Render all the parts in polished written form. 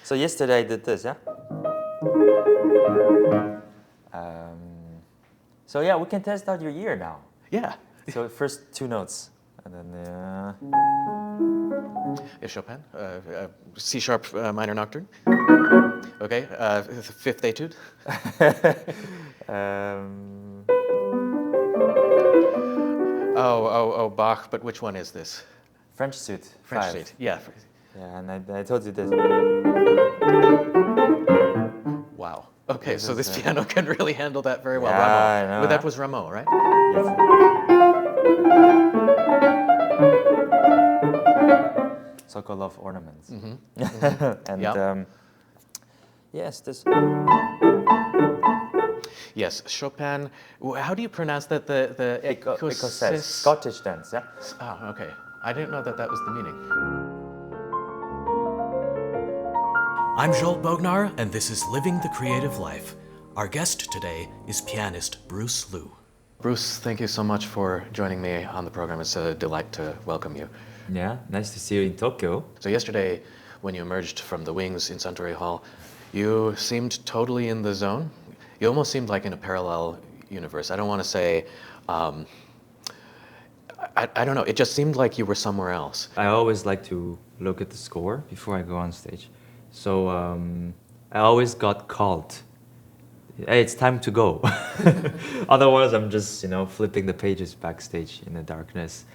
So yesterday I did this, yeah? Um, so yeah, we can test out your ear now. Yeah. So first two notes, and then Is Chopin, C sharp minor nocturne. Okay, fifth etude. um, Oh, Bach. But which one is this? French suite, French 5. suite. Yeah. Yeah, and I told you this. Wow. Okay, This so is, this piano can really handle that very well. Yeah, I Rameau. know, But that huh? was Rameau, right? Yes. Sokolov ornaments. And Yeah. yes, this. Yes, Chopin. How do you pronounce that? The Écossais, Scottish dance, yeah? Oh, okay. I didn't know that that was the meaning. I'm Joel Bognar, and this is Living the Creative Life. Our guest today is pianist Bruce Liu. Bruce, thank you so much for joining me on the program. It's a delight to welcome you. Yeah, nice to see you in Tokyo. So yesterday, when you emerged from the wings in Suntory Hall, you seemed totally in the zone. You almost seemed like in a parallel universe. I don't want to say, I don't know, it just seemed like you were somewhere else. I always like to look at the score before I go on stage. So I always got called. Hey, it's time to go. Otherwise, I'm just flipping the pages backstage in the darkness.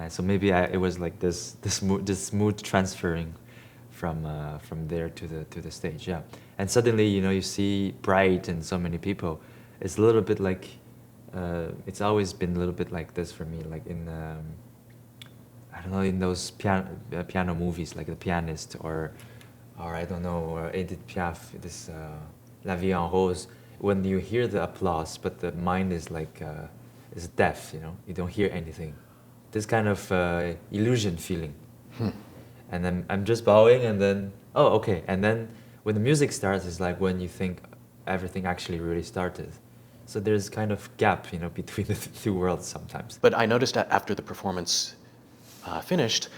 So maybe it was like this mood transferring from there to the stage. Yeah, and suddenly you see bright and so many people. It's a little bit like it's always been a little bit like this for me. Like in I don't know, in those piano movies like The Pianist or I don't know, Edith Piaf, this La Vie en Rose, when you hear the applause, but the mind is like is deaf, you don't hear anything. This kind of illusion feeling. And then I'm just bowing, and then okay, and then when the music starts, it's like when you think everything actually really started. So there's kind of gap, between the two worlds sometimes. But I noticed that after the performance finished,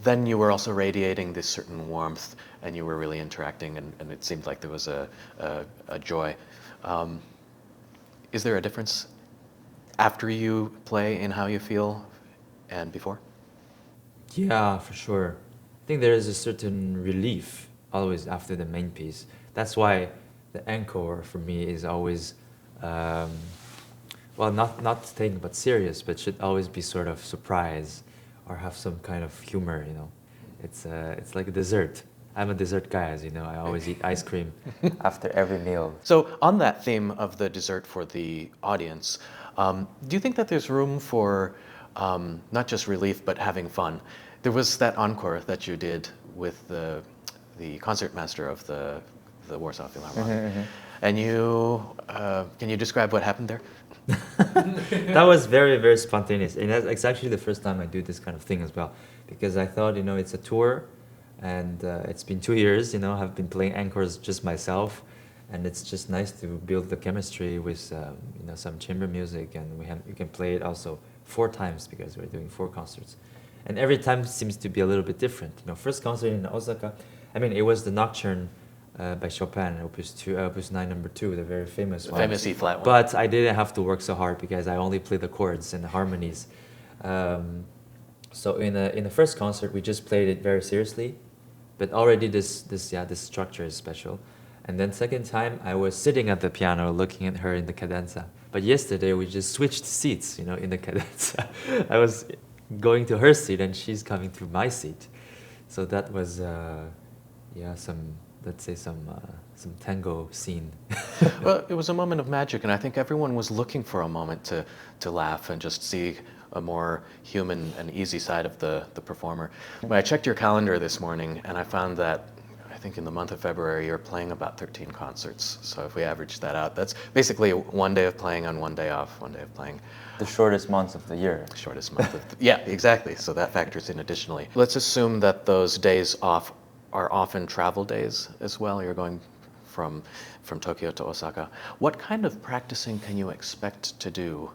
then you were also radiating this certain warmth, and you were really interacting, and it seemed like there was a joy. Is there a difference after you play in how you feel and before? Yeah, for sure. I think there is a certain relief always after the main piece. That's why the encore for me is always, well, not taken but serious, but should always be sort of surprise or have some kind of humor. It's like a dessert. I'm a dessert guy, as you know. I always eat ice cream after every meal. So on that theme of the dessert for the audience, do you think that there's room for not just relief but having fun? There was that encore that you did with the concertmaster of the Warsaw Philharmonic. And you, can you describe what happened there? That was very, very spontaneous. And it's actually the first time I do this kind of thing as well. Because I thought, it's a tour. And it's been 2 years, I've been playing encores just myself. And it's just nice to build the chemistry with, some chamber music. And you can play it also 4 times because we're doing 4 concerts. And every time seems to be a little bit different. First concert in Osaka, it was the Nocturne by Chopin, Opus 9 number 2, the very famous one. Famous E-flat one. But I didn't have to work so hard because I only play the chords and the harmonies. So in the first concert, we just played it very seriously. But already this structure is special. And then second time, I was sitting at the piano looking at her in the cadenza. But yesterday, we just switched seats, in the cadenza. I was going to her seat and she's coming to my seat. So that was, some tango scene. Well, it was a moment of magic, and I think everyone was looking for a moment to laugh and just see a more human and easy side of the performer. When I checked your calendar this morning, and I found that I think in the month of February you're playing about 13 concerts. So if we average that out, that's basically 1 day of playing on 1 day off, 1 day of playing. The shortest months of the year. Shortest month of yeah, exactly. So that factors in additionally. Let's assume that those days off are often travel days as well. You're going from Tokyo to Osaka. What kind of practicing can you expect to do?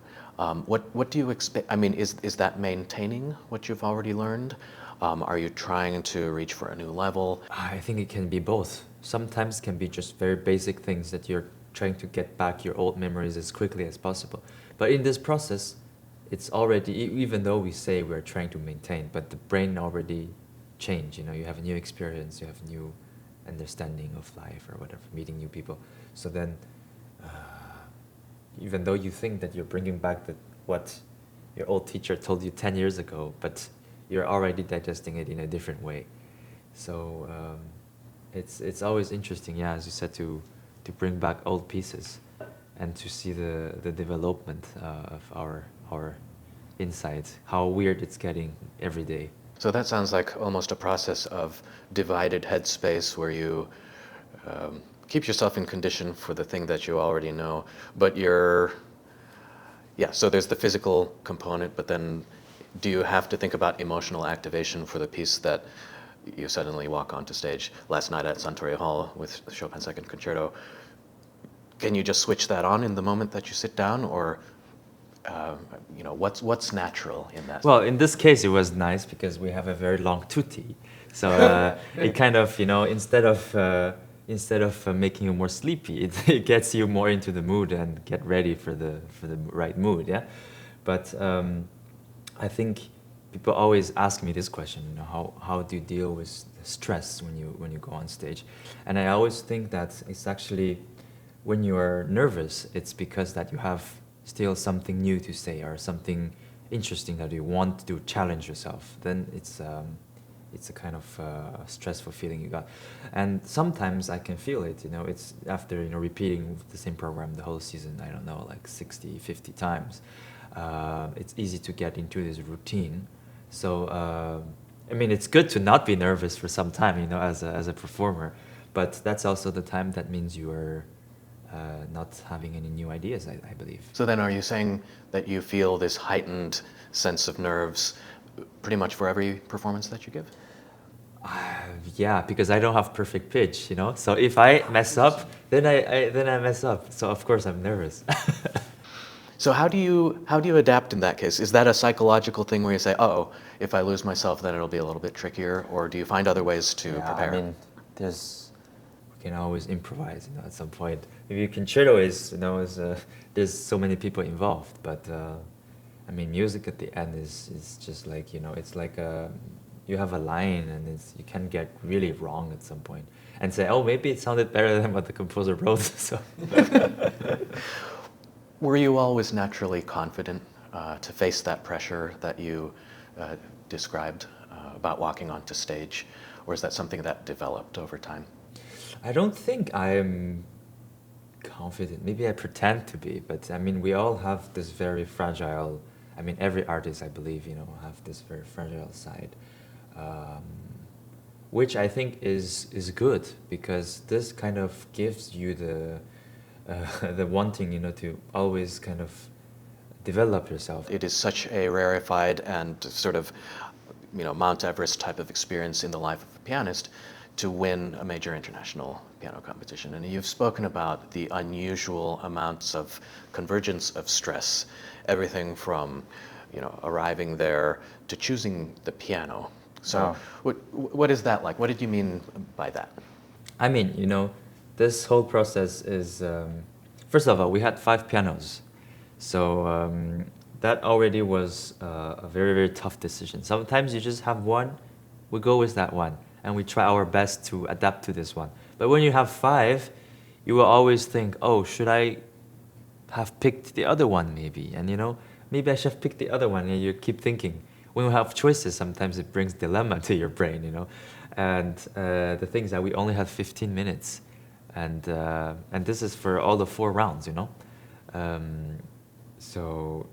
What do you expect? Is that maintaining what you've already learned? Are you trying to reach for a new level? I think it can be both. sometimes can be just very basic things that you're trying to get back your old memories as quickly as possible. But in this process, it's already, even though we say we're trying to maintain, but the brain already changed. You know, you have a new experience, you have a new understanding of life or whatever, meeting new people. So then, even though you think that you're bringing back what your old teacher told you 10 years ago, but you're already digesting it in a different way. So it's always interesting, yeah, as you said, to bring back old pieces and to see the development of our insights, how weird it's getting every day. So that sounds like almost a process of divided headspace where you keep yourself in condition for the thing that you already know, but so there's the physical component, but then do you have to think about emotional activation for the piece that you suddenly walk onto stage? Last night at Suntory Hall with Chopin's Second Concerto, can you just switch that on in the moment that you sit down, or what's natural in that? Well, in this case, it was nice because we have a very long tutti, so it kind of, instead of making you more sleepy, it gets you more into the mood and get ready for the right mood, yeah. But I think people always ask me this question, how do you deal with stress when you go on stage? And I always think that it's actually, when you are nervous, it's because that you have still something new to say or something interesting that you want to challenge yourself. Then it's a kind of stressful feeling you got. And sometimes I can feel it, it's after, repeating the same program the whole season, I don't know, like 60, 50 times. It's easy to get into this routine. So, it's good to not be nervous for some time, as a performer. But that's also the time that means you are not having any new ideas, I believe. So then are you saying that you feel this heightened sense of nerves pretty much for every performance that you give? Yeah, because I don't have perfect pitch, So if I mess up, then I mess up. So of course I'm nervous. So how do you adapt in that case? Is that a psychological thing where you say, oh, if I lose myself, then it'll be a little bit trickier, or do you find other ways to prepare? We can always improvise, at some point. Maybe concerto is, there's so many people involved, but music at the end is just like, it's like you have a line and you can get really wrong at some point and say, oh, maybe it sounded better than what the composer wrote. So. Were you always naturally confident to face that pressure that you described about walking onto stage, or is that something that developed over time? I don't think I'm confident. Maybe I pretend to be, but we all have this very fragile, every artist, I believe, have this very fragile side, which I think is good, because this kind of gives you the wanting, to always kind of develop yourself. It is such a rarefied and sort of, Mount Everest type of experience in the life of a pianist to win a major international piano competition. And you've spoken about the unusual amounts of convergence of stress, everything from, arriving there to choosing the piano. So what is that like? What did you mean by that? This whole process is, first of all, we had 5 pianos. So that already was a very, very tough decision. Sometimes you just have one, we go with that one, and we try our best to adapt to this one. But when you have 5, you will always think, oh, should I have picked the other one maybe? And maybe I should have picked the other one, and you keep thinking. When we have choices, sometimes it brings dilemma to your brain, And the thing is that we only have 15 minutes. And this is for all the 4 rounds, So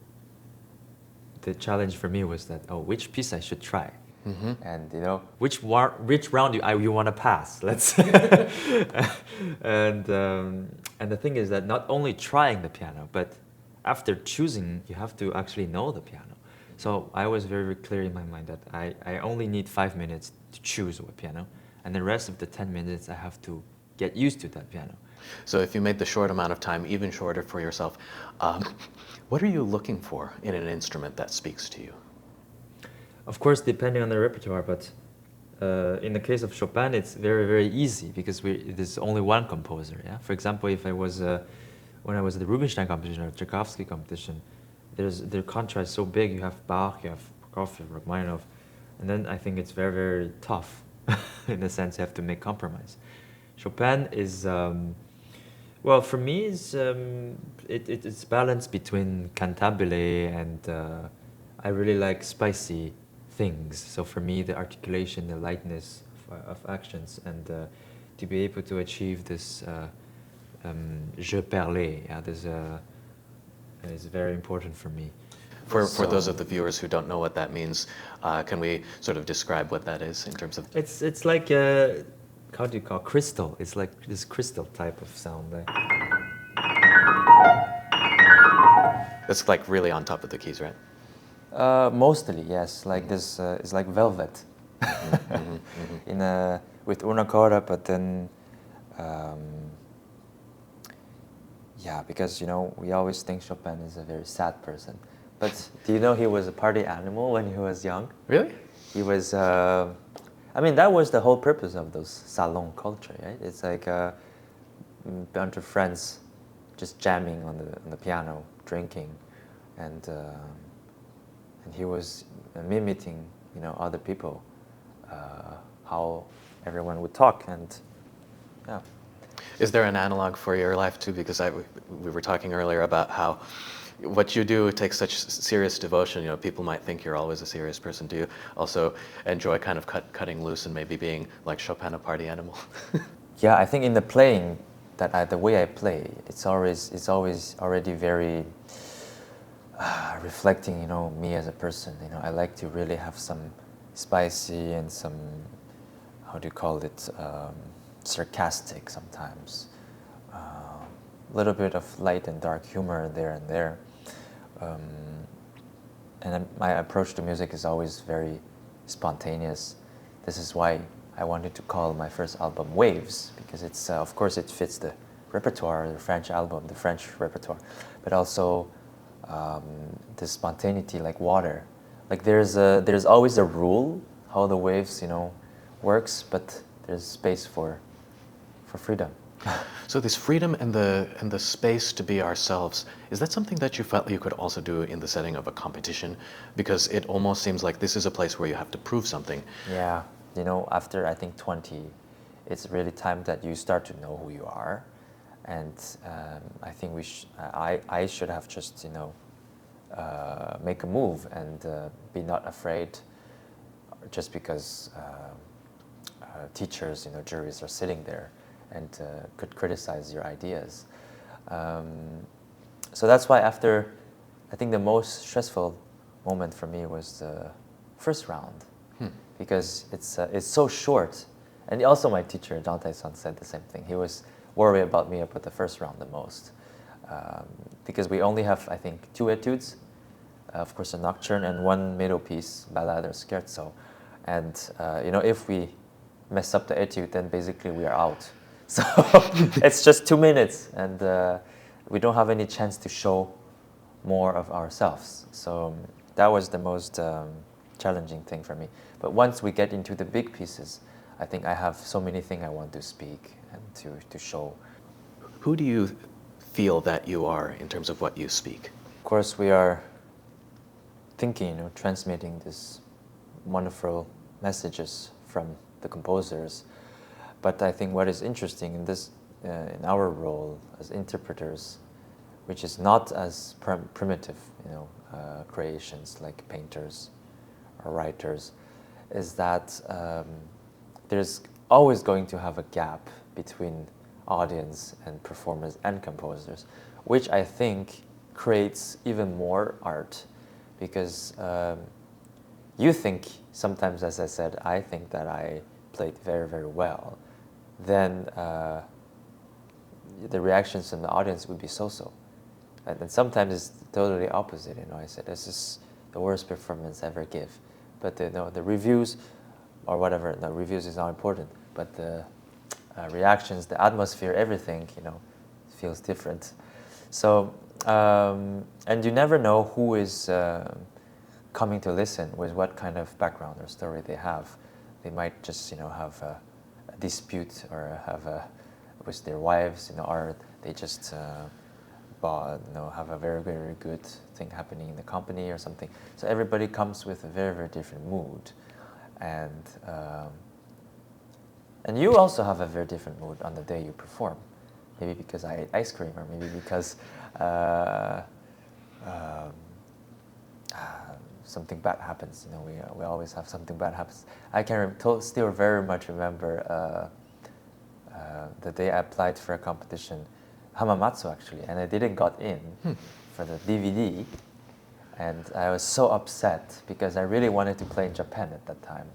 the challenge for me was that, which piece I should try. Mm-hmm. And which round you want to pass. Let's and the thing is that not only trying the piano, but after choosing, you have to actually know the piano. So I was very, very clear in my mind that I only need 5 minutes to choose a piano, and the rest of the 10 minutes I have to get used to that piano. So if you made the short amount of time even shorter for yourself, what are you looking for in an instrument that speaks to you? Of course, depending on the repertoire, but in the case of Chopin, it's very, very easy because there's only one composer. Yeah. For example, if I was when I was at the Rubinstein competition or Tchaikovsky competition, the contrast so big. You have Bach, you have Prokofiev, Rachmaninoff, and then I think it's very, very tough. In a sense, you have to make compromise. Chopin is, well, for me, it's balance between cantabile and I really like spicy things. So for me, the articulation, the lightness of actions, and to be able to achieve this jeu perlé, yeah, this is very important for me. For So- those of the viewers who don't know what that means, can we sort of describe what that is in terms of? It's like how do you call crystal? It's like this crystal type of sound. It's like really on top of the keys, right? Mostly, yes. Like this, it's like velvet. In with una corda, but then, yeah, because we always think Chopin is a very sad person, but do you know he was a party animal when he was young? Really? He was. I mean, that was the whole purpose of those salon culture, right? It's like a bunch of friends just jamming on the piano, drinking, and he was mimicking, other people, how everyone would talk, and yeah. Is there an analog for your life too? Because we were talking earlier about how what you do takes such serious devotion. People might think you're always a serious person. Do you also enjoy kind of cutting loose and maybe being like Chopin, a party animal? Yeah, I think in the playing, the way I play, it's always already very reflecting, me as a person. I like to really have some spicy and some, how do you call it, sarcastic sometimes. A little bit of light and dark humor there and there. And my approach to music is always very spontaneous. This is why I wanted to call my first album Waves, because it's, of course, it fits the repertoire, the French album, the French repertoire, but also the spontaneity, like water. Like there's always a rule how the waves, works, but there's space for freedom. So this freedom and the space to be ourselves, is that something that you felt you could also do in the setting of a competition? Because it almost seems like this is a place where you have to prove something. Yeah, after I think 20, it's really time that you start to know who you are, and I think I should have just make a move and be not afraid, just because teachers, juries are sitting there and could criticize your ideas. So that's why after, I think the most stressful moment for me was the first round, because it's so short. And also my teacher, Dante-san, said the same thing. He was worried about me about the first round the most, because we only have, I think, 2 etudes, of course a nocturne and 1 middle piece, ballade or scherzo. And if we mess up the etude, then basically we are out. So it's just 2 minutes, and we don't have any chance to show more of ourselves. So that was the most challenging thing for me. But once we get into the big pieces, I think I have so many things I want to speak and to show. Who do you feel that you are in terms of what you speak? Of course, we are thinking, transmitting these wonderful messages from the composers. But I think what is interesting in this, in our role as interpreters, which is not as primitive, creations like painters or writers, is that there's always going to have a gap between audience and performers and composers, which I think creates even more art, because you think sometimes, as I said, I think that I played very, very well. Then the reactions from the audience would be so-so. And then sometimes it's totally opposite. I said, this is the worst performance I ever give. But the reviews or whatever, the reviews is not important, but the reactions, the atmosphere, everything, feels different. So, and you never know who is coming to listen, with what kind of background or story they have. they might just have a dispute or have with their wives, or they just have a very, very good thing happening in the company or something. So everybody comes with a very, very different mood, and you also have a very different mood on the day you perform. Maybe because I ate ice cream, or maybe because something bad happens. We always have something bad happens. I can still very much remember the day I applied for a competition, Hamamatsu actually, and I didn't got in for the DVD, and I was so upset because I really wanted to play in Japan at that time.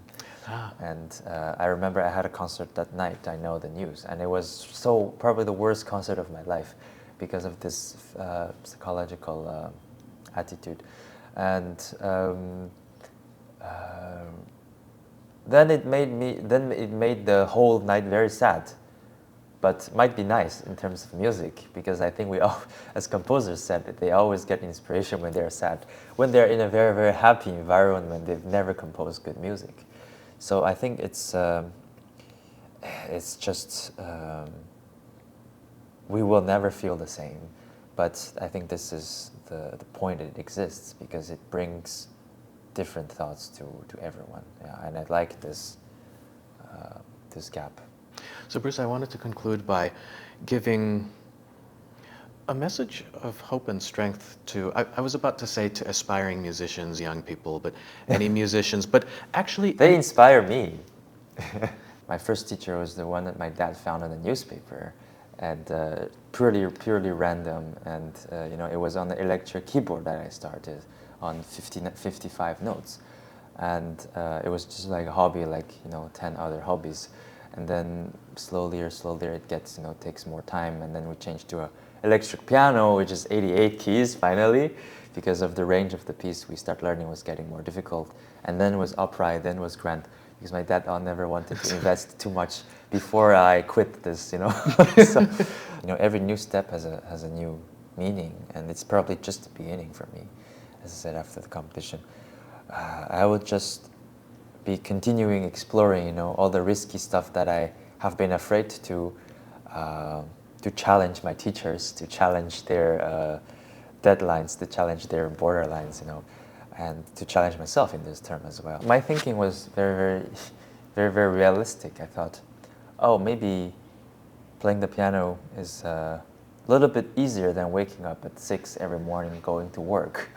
And I remember I had a concert that night, I know the news, and it was probably the worst concert of my life because of this psychological attitude. And then it made the whole night very sad, but might be nice in terms of music, because I think we all, as composers said, that they always get inspiration when they're sad. When they're in a very, very happy environment, they've never composed good music. So I think it's just we will never feel the same, but I think this is the point it exists, because it brings different thoughts to everyone. Yeah, and I like this gap. So Bruce, I wanted to conclude by giving a message of hope and strength to, I was about to say to aspiring musicians, young people, but any musicians, but actually... They inspire me. My first teacher was the one that my dad found in the newspaper, and purely random, and it was on the electric keyboard that I started on 55 notes, and it was just like a hobby, like 10 other hobbies, and then slowly it gets takes more time, and then we changed to a electric piano, which is 88 keys finally, because of the range of the piece we start learning was getting more difficult, and then was upright, then was grand, because my dad never wanted to invest too much before I quit this, So, every new step has a new meaning, and it's probably just the beginning for me. As I said, after the competition, I would just be continuing exploring, all the risky stuff that I have been afraid to challenge my teachers, to challenge their deadlines, to challenge their borderlines, and to challenge myself in this term as well. My thinking was very, very, very, very realistic. I thought, oh, maybe playing the piano is a little bit easier than waking up at 6 every morning going to work.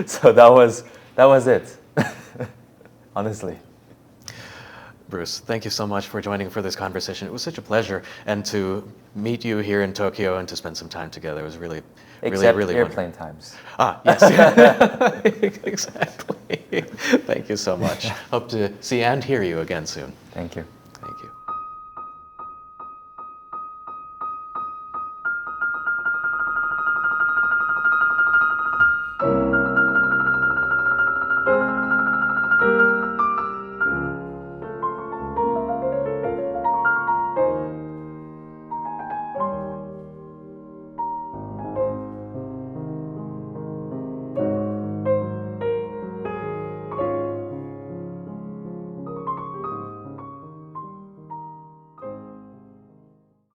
So that was it, honestly. Bruce, thank you so much for joining for this conversation. It was such a pleasure, and to meet you here in Tokyo and to spend some time together. It was really airplane wonderful. times. Yes. Exactly. Thank you so much. Hope to see and hear you again soon. Thank you.